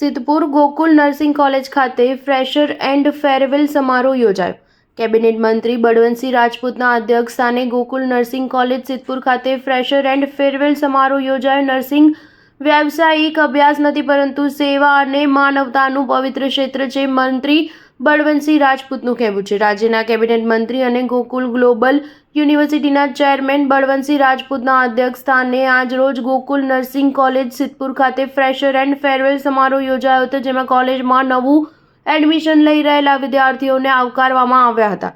Siddhpur Gokul nursing college ખાતે fresher and farewell સમારોહ યોજાયો. કેબિનેટ મંત્રી બળવંતસિંહ રાજપૂતના અધ્યક્ષસ્થાને ગોકુલ નર્સિંગ કોલેજ સિદ્ધપુર ખાતે ફ્રેશર એન્ડ ફેરવેલ સમારોહ યોજાયો. નર્સિંગ વ્યાવસાયિક અભ્યાસ નથી પરંતુ સેવા અને માનવતાનું પવિત્ર ક્ષેત્ર છે, મંત્રી બળવંતસિંહ રાજપૂતનું કહેવું છે. રાજ્યના કેબિનેટ મંત્રી અને ગોકુલ ગ્લોબલ યુનિવર્સિટીના ચેરમેન બળવંતસિંહ રાજપૂતના અધ્યક્ષસ્થાને આજરોજ ગોકુલ નર્સિંગ કોલેજ સિદ્ધપુર ખાતે ફ્રેશર એન્ડ ફેરવેલ સમારોહ યોજાયો હતો, જેમાં કોલેજમાં નવું એડમિશન લઈ રહેલા વિદ્યાર્થીઓને આવકારવામાં આવ્યા હતા,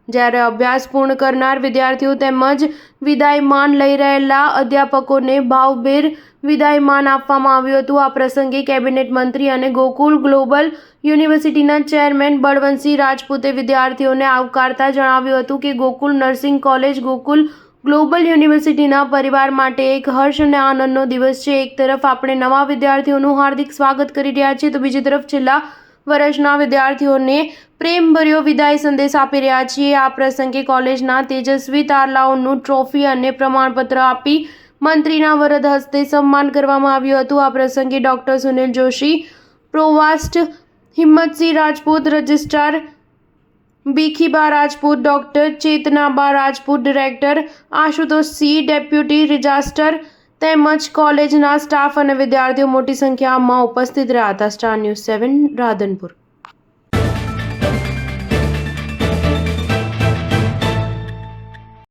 જ્યારે અભ્યાસ પૂર્ણ કરનાર વિદ્યાર્થીઓ તેમજ વિદાયમાન લઈ રહેલા અધ્યાપકોને ભાવભેર વિદાયમાન આપવામાં આવ્યું હતું. આ પ્રસંગે કેબિનેટ મંત્રી અને ગોકુલ ગ્લોબલ યુનિવર્સિટીના ચેરમેન બળવંતસિંહ રાજપૂતે વિદ્યાર્થીઓને આવકારતા જણાવ્યું હતું કે Gokul nursing college Gokul global યુનિવર્સિટીના પરિવાર માટે એક હર્ષ અને આનંદનો દિવસ છે. એક તરફ આપણે નવા વિદ્યાર્થીઓનું હાર્દિક સ્વાગત કરી રહ્યા છીએ, તો બીજી તરફ છેલ્લા વર્ષના વિદ્યાર્થીઓને પ્રેમભર્યો વિદાય સંદેશ આપી રહ્યા છીએ. આ પ્રસંગે કોલેજના તેજસ્વી તારલાઓનું ટ્રોફી અને પ્રમાણપત્ર આપી મંત્રીના વરદ હસ્તે સન્માન કરવામાં આવ્યું હતું. આ પ્રસંગે doctor Sunil Joshi, provost Himmatsinh Rajput, registrar Bhikhiba Rajput, doctor Chetnaba Rajput, director Ashutosh Singh, deputy registrar તેમજ કોલેજના સ્ટાફ અને વિદ્યાર્થીઓ મોટી સંખ્યામાં ઉપસ્થિત રહ્યા હતા. Star news 7 Radhanpur.